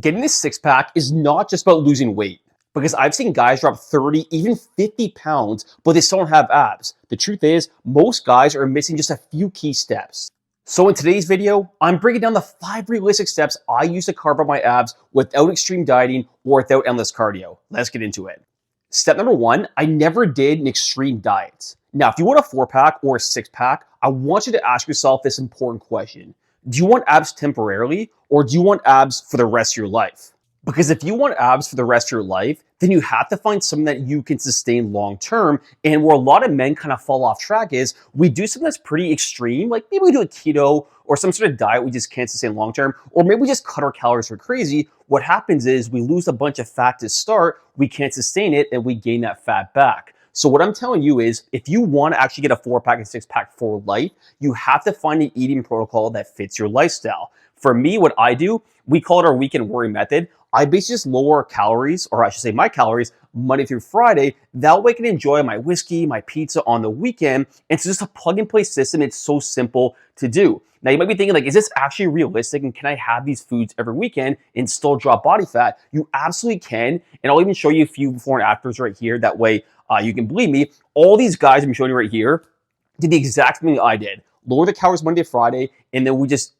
Getting this six pack is not just about losing weight, because I've seen guys drop 30, even 50 pounds, but they still don't have abs. The truth is, most guys are missing just a few key steps. So in today's video, I'm breaking down the 5 realistic steps I use to carve out my abs without extreme dieting or without endless cardio. Let's get into it. Step number 1, I never did an extreme diet. Now, if you want a 4-pack or a 6-pack, I want you to ask yourself this important question. Do you want abs temporarily, or do you want abs for the rest of your life? Because if you want abs for the rest of your life, then you have to find something that you can sustain long term. And where a lot of men kind of fall off track is we do something that's pretty extreme, like maybe we do a keto or some sort of diet we just can't sustain long term, or maybe we just cut our calories for crazy. What happens is we lose a bunch of fat to start, we can't sustain it, and we gain that fat back. So what I'm telling you is, if you want to actually get a 4-pack and 6-pack for life, you have to find an eating protocol that fits your lifestyle. For me, what I do, we call it our weekend worry method. I basically just lower calories, or I should say my calories, Monday through Friday. That way I can enjoy my whiskey, my pizza on the weekend. It's just a plug and play system. It's so simple to do. Now you might be thinking like, is this actually realistic? And can I have these foods every weekend and still drop body fat? You absolutely can. And I'll even show you a few before and afters right here. That way you can believe me. All these guys I'm showing you right here did the exact thing I did. Lower the calories Monday to Friday, and then we just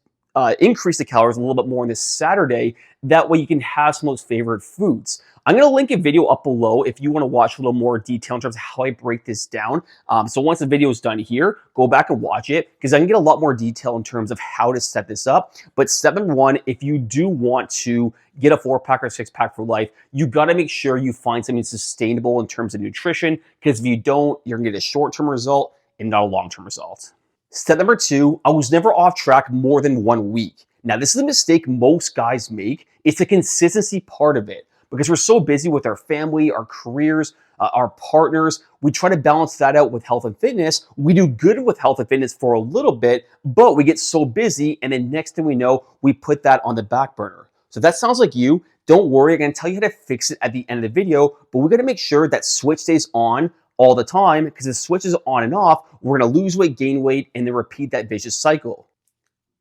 increase the calories a little bit more on this Saturday. That way you can have some of those favorite foods. I'm going to link a video up below if you want to watch a little more detail in terms of how I break this down. So once the video is done here, go back and watch it, because I can get a lot more detail in terms of how to set this up. But step number 1, if you do want to get a 4-pack or 6-pack for life, you got to make sure you find something sustainable in terms of nutrition, because if you don't, you're going to get a short-term result and not a long-term result. Step number 2, I was never off track more than 1 week. Now, this is a mistake most guys make. It's the consistency part of it, because we're so busy with our family, our careers, our partners. We try to balance that out with health and fitness. We do good with health and fitness for a little bit, but we get so busy, and then next thing we know, we put that on the back burner. So if that sounds like you, don't worry. I'm going to tell you how to fix it at the end of the video, but we're going to make sure that switch stays on all the time, because if it switches on and off, we're going to lose weight, gain weight, and then repeat that vicious cycle.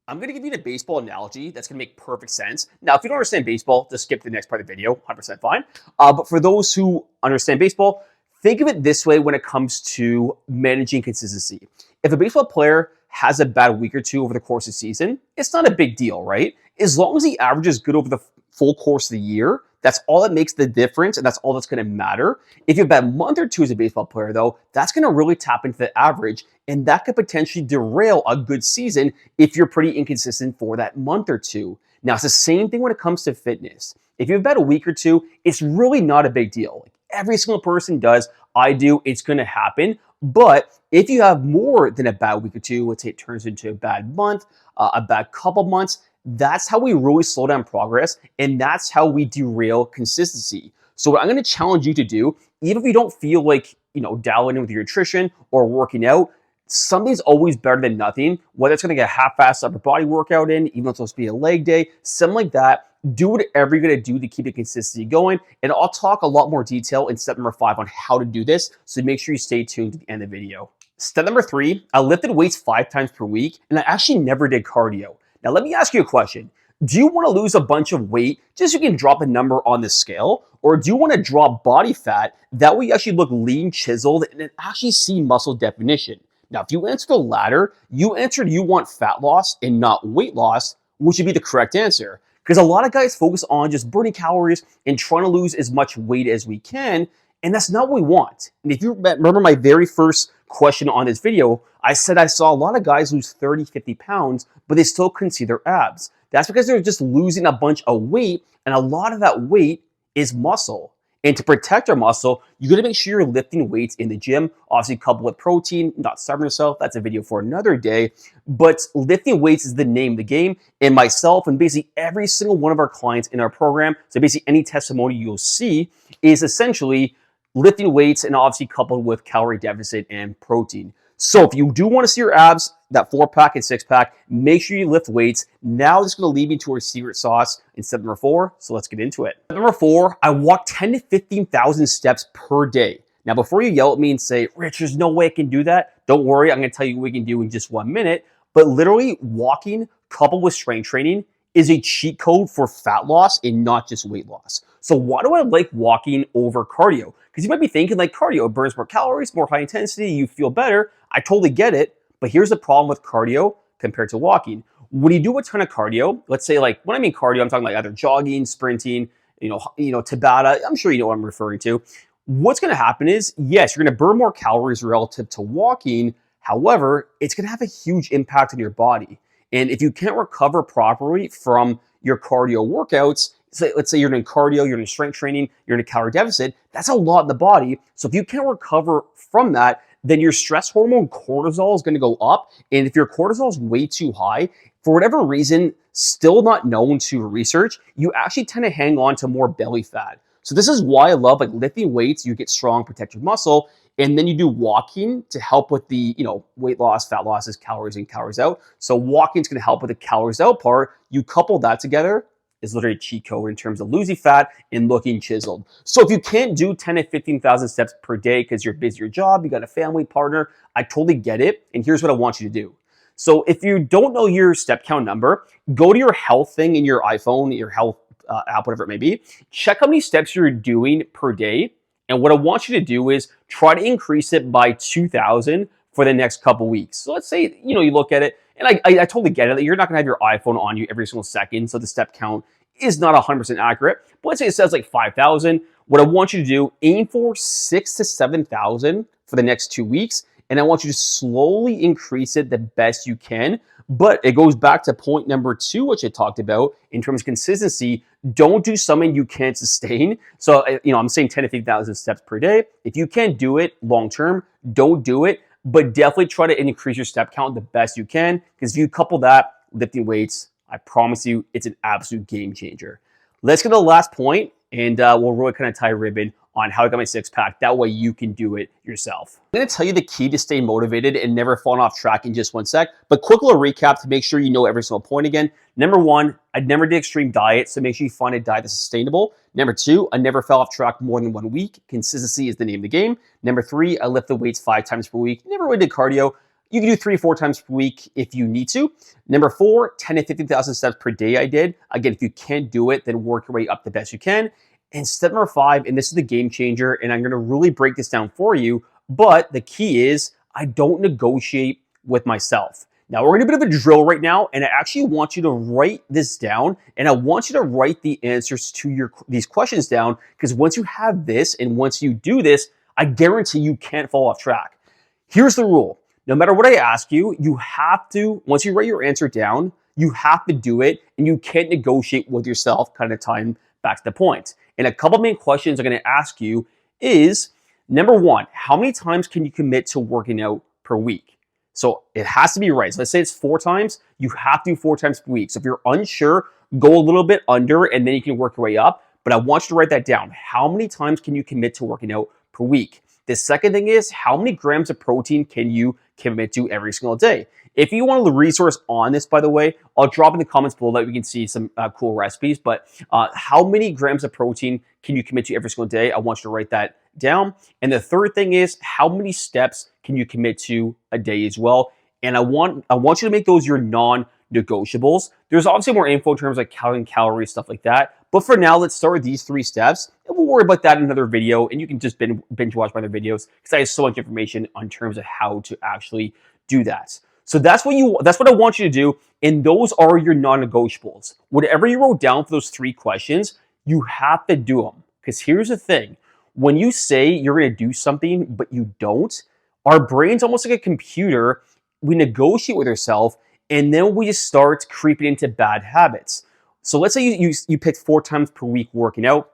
I'm going to give you a baseball analogy that's going to make perfect sense. Now, if you don't understand baseball, just skip to the next part of the video, 100% fine. But for those who understand baseball, think of it this way when it comes to managing consistency. If a baseball player has a bad week or two over the course of the season, it's not a big deal, right? As long as the average is good over the full course of the year, that's all that makes the difference, and that's all that's going to matter. If you have a bad month or two as a baseball player, though, that's going to really tap into the average, and that could potentially derail a good season if you're pretty inconsistent for that month or two. Now, it's the same thing when it comes to fitness. If you have about a week or two, it's really not a big deal. Like every single person does, I do, it's going to happen. But if you have more than a bad week or two, let's say it turns into a bad month, a bad couple months, that's how we really slow down progress, and that's how we derail consistency. So what I'm going to challenge you to do, even if you don't feel like, dialing in with your nutrition or working out, something's always better than nothing. Whether it's going to get a half-assed upper body workout in, even though it's supposed to be a leg day, something like that, do whatever you're going to do to keep the consistency going. And I'll talk a lot more detail in step number 5 on how to do this, so make sure you stay tuned to the end of the video. Step number 3, I lifted weights 5 times per week, and I actually never did cardio. Now, let me ask you a question. Do you want to lose a bunch of weight just so you can drop a number on the scale? Or do you want to drop body fat? That way you actually look lean, chiseled, and then actually see muscle definition. Now, if you answer the latter, you answered you want fat loss and not weight loss, which would be the correct answer. Because a lot of guys focus on just burning calories and trying to lose as much weight as we can, and that's not what we want. And if you remember my very first question on this video, I said I saw a lot of guys lose 30, 50 pounds, but they still couldn't see their abs. That's because they're just losing a bunch of weight, and a lot of that weight is muscle. And to protect our muscle, you gotta make sure you're lifting weights in the gym, obviously coupled with protein, not starving yourself. That's a video for another day. But lifting weights is the name of the game. And myself and basically every single one of our clients in our program, so basically any testimony you'll see, is essentially lifting weights and obviously coupled with calorie deficit and protein. So if you do want to see your abs, that 4-pack and 6-pack, make sure you lift weights. Now this is going to lead me to our secret sauce in step number 4. So let's get into it. Step number 4, I walk 10 to 15,000 steps per day. Now, before you yell at me and say, Rich, there's no way I can do that, don't worry. I'm going to tell you what we can do in just 1 minute. But literally walking coupled with strength training is a cheat code for fat loss and not just weight loss. So why do I like walking over cardio? Because you might be thinking like cardio burns more calories, more high intensity, you feel better. I totally get it. But here's the problem with cardio compared to walking. When you do a ton of cardio, let's say like when I mean cardio, I'm talking like either jogging, sprinting, Tabata. I'm sure you know what I'm referring to. What's going to happen is, yes, you're going to burn more calories relative to walking. However, it's going to have a huge impact on your body. And if you can't recover properly from your cardio workouts, let's say you're in cardio, you're in strength training, you're in a calorie deficit, that's a lot in the body. So if you can't recover from that, then your stress hormone cortisol is going to go up. And if your cortisol is way too high, for whatever reason, still not known to research, you actually tend to hang on to more belly fat. So this is why I love like lifting weights. You get strong, protect your muscle, and then you do walking to help with the weight loss, fat loss is calories in, calories out. So walking is going to help with the calories out part. You couple that together, is literally a cheat code in terms of losing fat and looking chiseled. So if you can't do 10 to 15,000 steps per day because you're busy your job, you got a family partner, I totally get it. And here's what I want you to do. So if you don't know your step count number, go to your health thing in your iPhone, your health app, whatever it may be. Check how many steps you're doing per day. And what I want you to do is try to increase it by 2,000 for the next couple weeks. So let's say, you look at it, and I totally get it. You're not gonna have your iPhone on you every single second, so the step count is not 100% accurate. But let's say it says like 5,000. What I want you to do, aim for 6,000 to 7,000 for the next 2 weeks. And I want you to slowly increase it the best you can. But it goes back to point number 2, which I talked about in terms of consistency. Don't do something you can't sustain. So, I'm saying 10 to 15,000 steps per day. If you can't do it long term, don't do it. But definitely try to increase your step count the best you can. Because if you couple that, lifting weights, I promise you, it's an absolute game changer. Let's get to the last point, and we'll really kind of tie a ribbon on how I got my six-pack. That way you can do it yourself. I'm going to tell you the key to stay motivated and never falling off track in just one sec. But quick little recap to make sure you know every single point again. Number 1, I never did extreme diet, so make sure you find a diet that's sustainable. Number 2, I never fell off track more than 1 week. Consistency is the name of the game. Number 3, I lift the weights 5 times per week. Never really did cardio. You can do 3 or 4 times per week if you need to. Number 4, 10 to 15,000 steps per day I did. Again, if you can't do it, then work your way up the best you can. And step number 5, and this is the game changer, and I'm going to really break this down for you, but the key is I don't negotiate with myself. Now, we're going to do a bit of a drill right now, and I actually want you to write this down, and I want you to write the answers to these questions down, because once you have this, and once you do this, I guarantee you can't fall off track. Here's the rule. No matter what I ask you, you have to, once you write your answer down, you have to do it, and you can't negotiate with yourself kind of time back to the point. And a couple main questions I'm going to ask you is, number 1, how many times can you commit to working out per week? So it has to be right. So let's say it's 4 times. You have to do 4 times per week. So if you're unsure, go a little bit under and then you can work your way up. But I want you to write that down. How many times can you commit to working out per week? The second thing is, how many grams of protein can you commit to every single day? If you want the resource on this, by the way, I'll drop in the comments below that we can see some cool recipes. But how many grams of protein can you commit to every single day? I want you to write that down. And the third thing is, how many steps can you commit to a day as well? And I want you to make those your non-negotiables. There's obviously more info in terms of like counting calories, stuff like that. But for now, let's start with these 3 steps. And we'll worry about that in another video. And you can just binge watch my other videos because I have so much information on terms of how to actually do that. So that's what I want you to do. And those are your non-negotiables. Whatever you wrote down for those 3 questions, you have to do them. Because here's the thing. When you say you're going to do something, but you don't, our brain's almost like a computer. We negotiate with ourselves, and then we just start creeping into bad habits. So let's say you picked 4 times per week working out,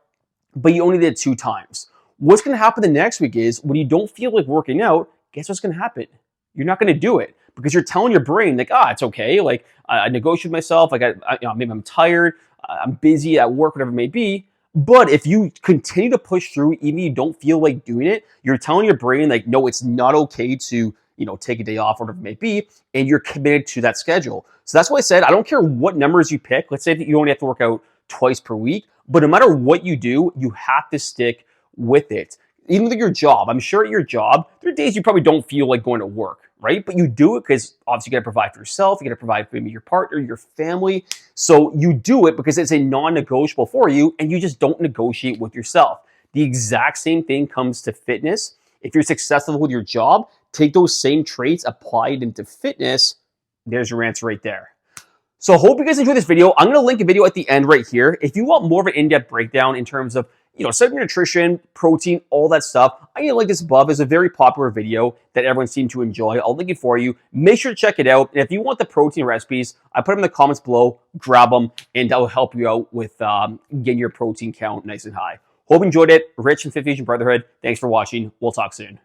but you only did 2 times. What's going to happen the next week is when you don't feel like working out, guess what's going to happen? You're not going to do it because you're telling your brain like, it's okay. Like I negotiate with myself. Maybe I'm tired. I'm busy at work, whatever it may be. But if you continue to push through, even if you don't feel like doing it, you're telling your brain like, no, it's not okay to take a day off, whatever it may be, and you're committed to that schedule. So that's why I said, I don't care what numbers you pick. Let's say that you only have to work out twice per week, but no matter what you do, you have to stick with it. Even with your job, I'm sure at your job, there are days you probably don't feel like going to work, right? But you do it because obviously you got to provide for yourself, you got to provide for maybe your partner, your family. So you do it because it's a non-negotiable for you, and you just don't negotiate with yourself. The exact same thing comes to fitness. If you're successful with your job, take those same traits, apply it into fitness. There's your answer right there. So hope you guys enjoyed this video. I'm going to link a video at the end right here. If you want more of an in-depth breakdown in terms of, cellular nutrition, protein, all that stuff, I'm going to link this above. It's a very popular video that everyone seemed to enjoy. I'll link it for you. Make sure to check it out. And if you want the protein recipes, I put them in the comments below. Grab them, and that will help you out with getting your protein count nice and high. Hope you enjoyed it. Rich and Fit Fusion Brotherhood. Thanks for watching. We'll talk soon.